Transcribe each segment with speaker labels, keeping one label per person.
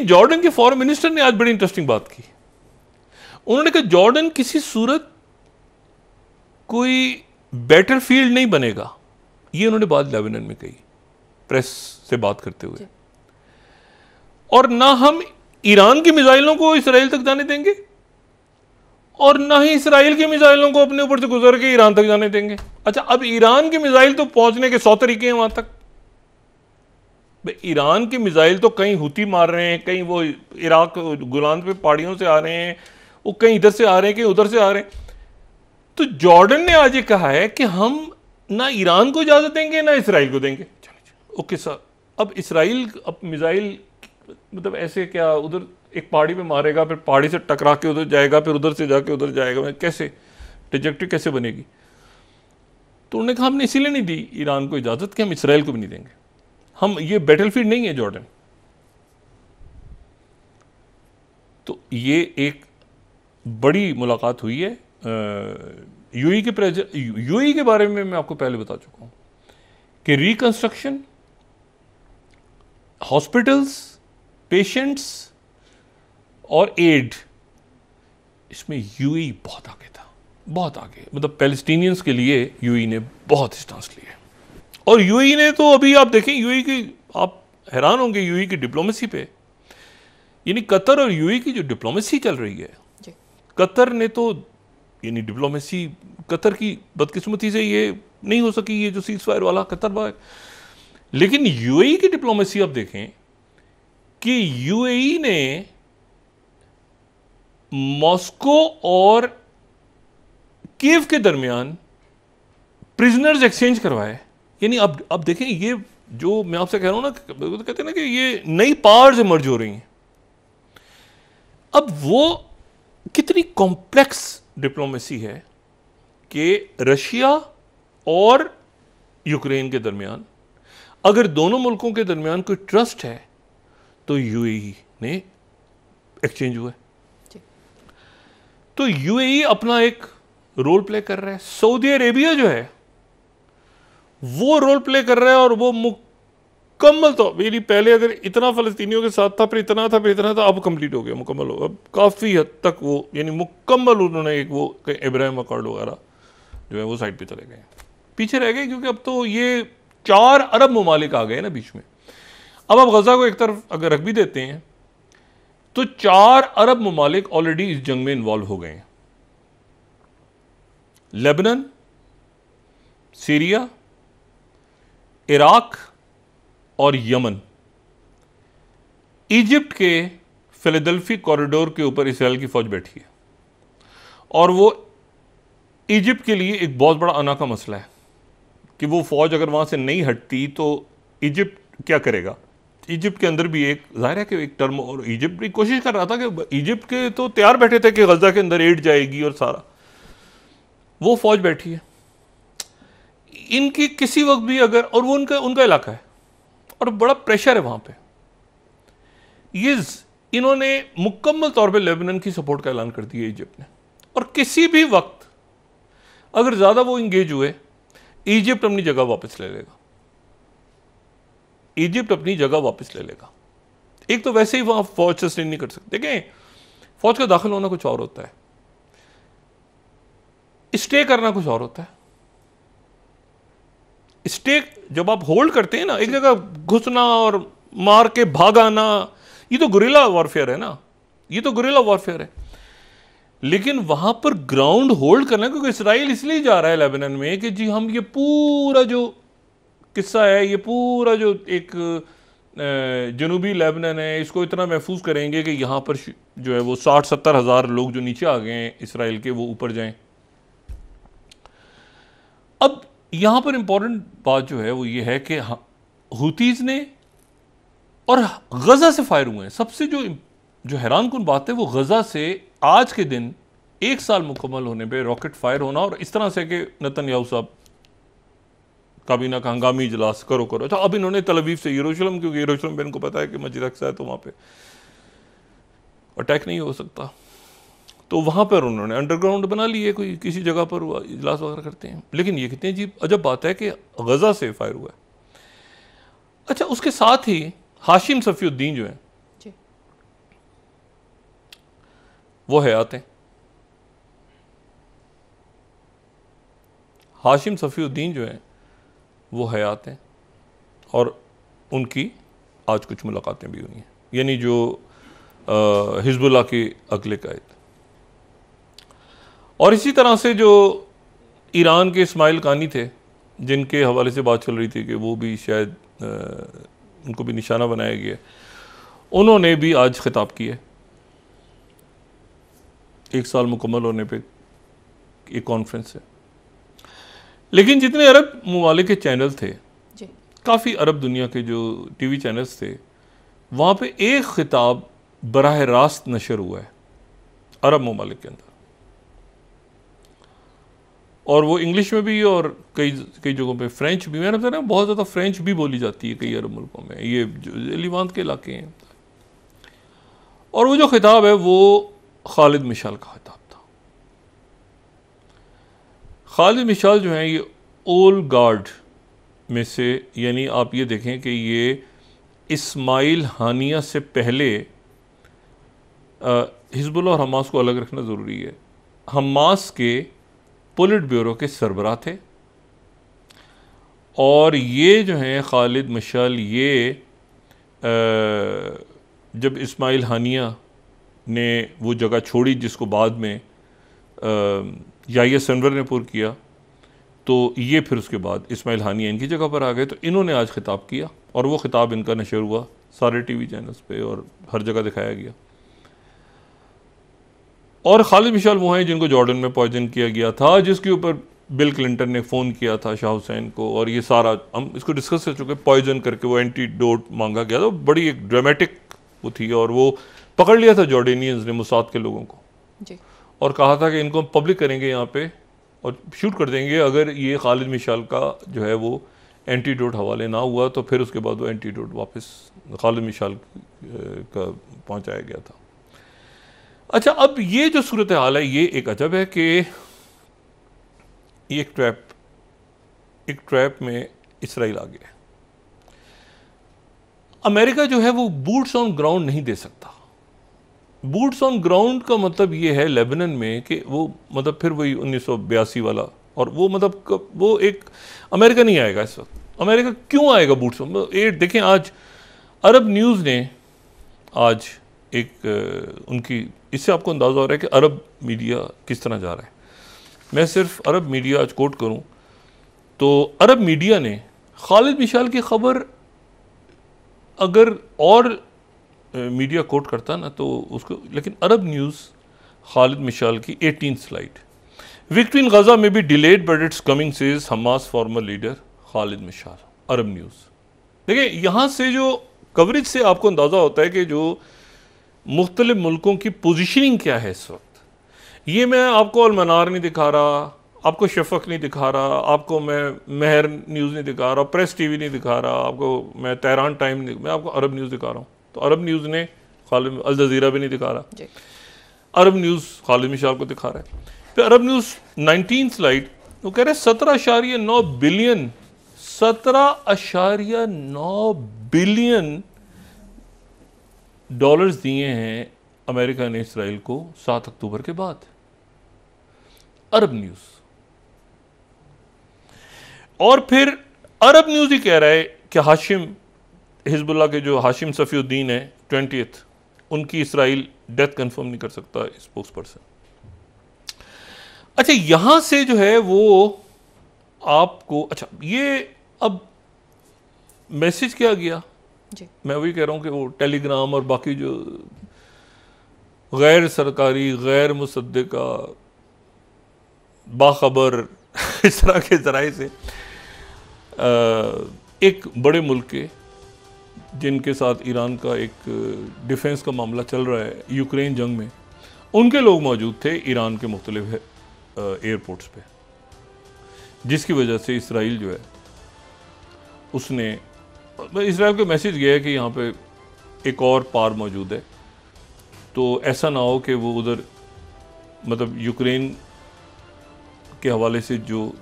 Speaker 1: Jordan के foreign minister ने आज बड़ी इंटरेस्टिंग बात की। उन्होंने कहा जॉर्डन किसी सूरत कोई बैटलफील्ड नहीं बनेगा, ये उन्होंने बात लेबनान में कही प्रेस से बात करते हुए। और ना हम ईरान की मिसाइलों को इसराइल तक जाने देंगे और ना ही इसराइल की मिसाइलों को अपने ऊपर से गुजर के ईरान तक जाने देंगे। अच्छा, अब ईरान की मिसाइल तो पहुंचने के 100 तरीके हैं वहां तक। ईरान की मिसाइल तो कहीं हुती मार रहे हैं, कहीं वो इराक गुलान पे पहाड़ियों से आ रहे हैं, वो कहीं इधर से आ रहे हैं, कहीं उधर से आ रहे हैं। तो जॉर्डन ने आज ये कहा है कि हम ना ईरान को इजाजत देंगे ना इसराइल को देंगे। ओके सर, अब इसराइल अब मिसाइल मतलब ऐसे क्या उधर एक पहाड़ी पे मारेगा, फिर पहाड़ी से टकरा के उधर जाएगा, फिर उधर से जाके उधर जाएगा, कैसे ट्रैजेक्टरी कैसे बनेगी? तो उन्होंने कहा हमने इसीलिए नहीं दी ईरान को इजाजत कि हम इसराइल को भी नहीं देंगे, हम ये बैटलफील्ड नहीं है जॉर्डन। तो ये एक बड़ी मुलाकात हुई है। यूएई के यूएई के बारे में मैं आपको पहले बता चुका हूं कि रिकंस्ट्रक्शन, हॉस्पिटल्स, पेशेंट्स और एड, इसमें यूएई बहुत आगे था, बहुत आगे। मतलब पैलेस्टीनियंस के लिए यूएई ने बहुत स्टांस लिया। और यूएई ने तो अभी आप देखें यूएई की, आप हैरान होंगे यूएई की डिप्लोमेसी पे। यानी कतर और यूएई की जो डिप्लोमेसी चल रही है, कतर ने तो यानी डिप्लोमेसी, कतर की बदकिस्मती से ये नहीं हो सकी, ये जो सीज फायर वाला कतर बाय। लेकिन यूएई की डिप्लोमेसी आप देखें कि यूएई ने मॉस्को और कीव के दरमियान प्रिजनर्स एक्सचेंज करवाए। यानी अब देखें, ये जो मैं आपसे कह रहा हूं ना, तो कहते हैं ना कि ये नई पावर्स इमर्ज हो रही हैं। अब वो कितनी कॉम्प्लेक्स डिप्लोमेसी है कि रशिया और यूक्रेन के दरमियान अगर दोनों मुल्कों के दरमियान कोई ट्रस्ट है तो यूएई ने एक्सचेंज हुआ है। तो यूएई अपना एक रोल प्ले कर रहा है, सऊदी अरेबिया जो है वो रोल प्ले कर रहा है, और वो मुकम्मल तो मेरी पहले अगर इतना फ़लस्तीनियों के साथ था, फिर इतना था, फिर इतना था, अब कंप्लीट हो गया, मुकम्मल हो, अब काफ़ी हद तक वो यानी मुकम्मल उन्होंने एक वो इब्राहिम अकॉर्ड वगैरह जो है वो साइड पे चले गए, पीछे रह गए, क्योंकि अब तो ये 4 अरब ममालिक आ गए ना बीच में। अब आप गजा को एक तरफ अगर रख भी देते हैं तो 4 अरब ममालिक ऑलरेडी इस जंग में इन्वॉल्व हो गए हैं। लेबनान, सीरिया, इराक और यमन। इजिप्ट के फिलाडेल्फी कॉरिडोर के ऊपर इसराइल की फौज बैठी है, और वो इजिप्ट के लिए एक बहुत बड़ा अना का मसला है कि वो फौज अगर वहां से नहीं हटती तो इजिप्ट क्या करेगा। इजिप्ट के अंदर भी एक जाहिर है कि एक टर्म, और इजिप्ट भी कोशिश कर रहा था कि इजिप्ट के तो तैयार बैठे थे कि गजा के अंदर एड जाएगी और सारा, वो फौज बैठी है इनकी किसी वक्त भी अगर, और वो उनका इलाका है और बड़ा प्रेशर है वहां पे। ये इन्होंने मुकम्मल तौर पे लेबनान की सपोर्ट का ऐलान कर दिया इजिप्ट ने, और किसी भी वक्त अगर ज्यादा वो इंगेज हुए इजिप्ट अपनी जगह वापस ले लेगा, इजिप्ट अपनी जगह वापस ले लेगा। एक तो वैसे ही वहां फौज सस्टेन नहीं कर सकते। देखें, फौज का दाखिल होना कुछ और होता है, स्टे करना कुछ और होता है। स्टे जब आप होल्ड करते हैं ना, एक जगह घुसना और मार के भाग आना, ये तो गुरिल्ला वॉरफेयर है ना, ये तो गुरिल्ला वॉरफेयर है। लेकिन वहां पर ग्राउंड होल्ड करना, क्योंकि इसराइल इसलिए जा रहा है लेबनान में कि जी हम ये पूरा जो किस्सा है, ये पूरा जो एक जनूबी लेबनान है, इसको इतना महफूज करेंगे कि यहाँ पर जो है वो 60-70 हज़ार लोग जो नीचे आ गए हैं इसराइल के, वो ऊपर जाएं। अब यहाँ पर इंपॉर्टेंट बात जो है वो ये है कि हुतीज ने और गजा से फायर हुए हैं। सबसे जो हैरानकुन बात है वो गजा से आज के दिन 1 साल मुकम्मल होने पे रॉकेट फायर होना, और इस तरह से कि नेतन्याहू साहब काबीना का हंगामी इजलास करो। अच्छा, अब इन्होंने तल अवीव से यरूशलेम, क्योंकि यरूशलेम पे इनको पता है कि मस्जिद अक्सा है तो वहाँ पे अटैक नहीं हो सकता, तो वहाँ पर उन्होंने अंडरग्राउंड बना लिए, कोई किसी जगह पर इजलास वगैरह करते हैं। लेकिन ये कितनी अजीब अजब बात है कि गजा से फायर हुआ है। अच्छा, उसके साथ ही हाशिम सफ़ीउद्दीन जो है वो हयात हैं। हाशिम सफ़ीउद्दीन जो हैं वो हयात हैं और उनकी आज कुछ मुलाकातें भी हुई हैं, यानी जो हिज़्बुल्लाह के अगले कायद। और इसी तरह से जो ईरान के इस्माइल कानी थे, जिनके हवाले से बात चल रही थी कि वो भी शायद उनको भी निशाना बनाया गया, उन्होंने भी आज खिताब किया 1 साल मुकम्मल होने पे एक कॉन्फ्रेंस है। लेकिन जितने अरब ममालिक के चैनल थे, काफ़ी अरब दुनिया के जो टीवी चैनल्स थे, वहाँ पे एक खिताब बराह रास्त नशर हुआ है अरब ममालिक के अंदर, और वो इंग्लिश में भी और कई जगहों पे फ्रेंच भी। मैंने बताया बहुत ज़्यादा फ्रेंच भी बोली जाती है कई अरब मुल्कों में, ये जो लिवांत के इलाके हैं। और वो जो खिताब है वो खालिद मिशाल का खिताब था। खालिद मिशाल जो है ये ओल्ड गार्ड में से, यानी आप ये देखें कि ये इस्माइल हानिया से पहले, हिज़्बुल्लाह और हमास को अलग रखना ज़रूरी है, हमास के पोलिट ब्यूरो के सरबराह थे। और ये जो हैं खालिद मिशाल, ये जब इस्माइल हानिया ने वो जगह छोड़ी जिसको बाद में याहिया सिनवर ने पुर किया, तो ये फिर उसके बाद इस्माइल हानिया इनकी जगह पर आ गए। तो इन्होंने आज खिताब किया और वो खिताब इनका नशर हुआ सारे टीवी चैनल्स पे और हर जगह दिखाया गया। और खालिद मिशाल वो हैं जिनको जॉर्डन में पॉइजन किया गया था, जिसके ऊपर बिल क्लिंटन ने फ़ोन किया था शाह हुसैन को, और ये सारा हम इसको डिस्कस कर चुके। पॉइजन करके वो एंटीडोट मांगा गया था, बड़ी एक ड्रामेटिक वो थी, और वो पकड़ लिया था जॉर्डेनियंस ने मोसाद के लोगों को जी। और कहा था कि इनको हम पब्लिक करेंगे यहाँ पे और शूट कर देंगे अगर ये खालिद मिशाल का जो है वो एंटीडोट हवाले ना हुआ, तो फिर उसके बाद वो एंटीडोट वापस खालिद मिशाल का पहुँचाया गया था। अच्छा, अब ये जो सूरत हाल है ये एक अजब है कि एक ट्रैप में इसराइल आ गया। अमेरिका जो है वो बूट्स ऑन ग्राउंड नहीं दे सकता। बूट्स ऑन ग्राउंड का मतलब ये है लेबनान में कि वो मतलब फिर वही 1982 वाला, और वो मतलब वो एक अमेरिका नहीं आएगा इस वक्त। अमेरिका क्यों आएगा बूट्स ऑन? ये देखें, आज अरब न्यूज़ ने आज एक उनकी, इससे आपको अंदाज़ा हो रहा है कि अरब मीडिया किस तरह जा रहा है। मैं सिर्फ अरब मीडिया आज कोट करूं तो अरब मीडिया ने खालिद मिशाल की खबर अगर और मीडिया कोट करता ना तो उसको, लेकिन अरब न्यूज़ खालिद मिशाल की 18 slide, victory in Gaza may be delayed but it's coming says Hamas former leader Khalid Mishal, Arab news. देखिए, यहाँ से जो कवरेज से आपको अंदाज़ा होता है कि जो मुख्तलिफ मुल्कों की पोजीशनिंग क्या है इस वक्त। ये मैं आपको अलमनार नहीं दिखा रहा, आपको शफक नहीं दिखा रहा, आपको मैं महर न्यूज़ नहीं दिखा रहा, प्रेस टीवी नहीं दिखा रहा, आपको मैं तेहरान टाइम नहीं, मैं आपको अरब न्यूज़ दिखा रहा हूँ। तो अरब न्यूज़ ने खालिद, अल जज़ीरा भी नहीं दिखा रहा, अरब न्यूज़ खालिद मिशाल को दिखा रहा है। फिर अरब न्यूज़ 19 स्लाइड वो कह रहे 17.9 बिलियन 17.9 बिलियन डॉलर्स दिए हैं अमेरिका ने इसराइल को 7 अक्टूबर के बाद। अरब न्यूज़। और फिर अरब न्यूज़ ही कह रहा है कि हाशिम, हिज़्बुल्लाह के जो हाशिम सफ़ीउद्दीन है 20th, उनकी इसराइल डेथ कंफर्म नहीं कर सकता स्पोक्स पर्सन। अच्छा, यहां से जो है वो आपको, अच्छा ये अब मैसेज क्या गया जी? मैं वही कह रहा हूं कि वो टेलीग्राम और बाकी जो गैर सरकारी, गैर मुसद्दिका, बाखबर इस तरह के जराए से एक बड़े मुल्क के, जिनके साथ ईरान का एक डिफेंस का मामला चल रहा है यूक्रेन जंग में, उनके लोग मौजूद थे ईरान के मुख्तलिफ एयरपोर्ट्स पे, जिसकी वजह से इसराइल जो है उसने, इसराइल को मैसेज गया है कि यहाँ पे एक और पार मौजूद है, तो ऐसा ना हो कि वो उधर मतलब यूक्रेन के हवाले से जो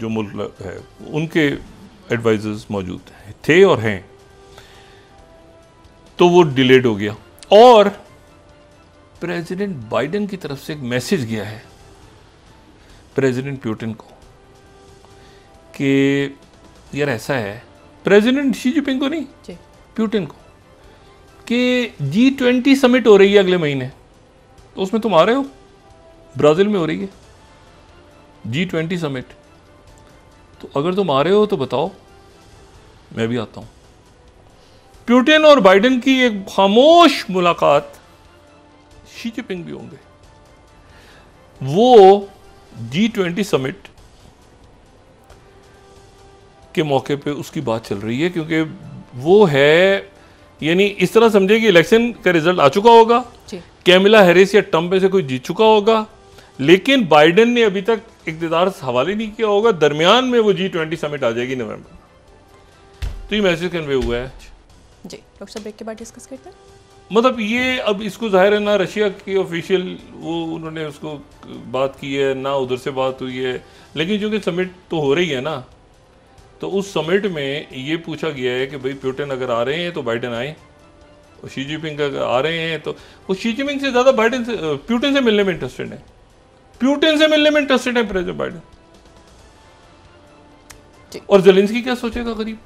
Speaker 1: मुल्क है उनके एडवाइजर्स मौजूद थे और हैं, तो वो डिलेड हो गया। और प्रेसिडेंट बाइडेन की तरफ से एक मैसेज गया है प्रेसिडेंट पुतिन को कि यार ऐसा है, प्रेसिडेंट शी जिनपिंग को नहीं, पुतिन को, कि G20 समिट हो रही है अगले महीने, तो उसमें तुम आ रहे हो? ब्राजील में हो रही है G20 समिट, तो अगर तुम आ रहे हो तो बताओ, मैं भी आता हूं। पुतिन और बाइडेन की एक खामोश मुलाकात, शी जिनपिंग भी होंगे, वो G20 समिट के मौके पे उसकी बात चल रही है, क्योंकि वो है, यानी इस तरह समझे कि इलेक्शन का रिजल्ट आ चुका होगा, कैमिला हैरिस या ट्रंप में से कोई जीत चुका होगा, लेकिन बाइडेन ने अभी तक इक़्तिदार हवाले नहीं किया होगा, दरमियान में वो G20 समिट आ जाएगी नवंबर में। तो ये मैसेज कन्वे हुआ है
Speaker 2: जी। डॉक्टर साहब ब्रेक के बाद डिस्कस करते हैं।
Speaker 1: मतलब ये अब इसको जाहिर है ना रशिया की ऑफिशियल वो उन्होंने उसको बात की है ना उधर से बात हुई है, लेकिन चूंकि समिट तो हो रही है ना, तो उस समिट में ये पूछा गया है कि भाई पुतिन अगर आ रहे हैं तो बाइडेन आए, और शी जिनपिंग अगर आ रहे हैं तो वो शी जिनपिंग से ज़्यादा बाइडेन से पुतिन से मिलने में इंटरेस्टेड है, पुतिन से मिलने में इंटरेस्टेड है प्रेसिडेंट बाइडेन। और जेलेंस्की क्या सोचेगा गरीब?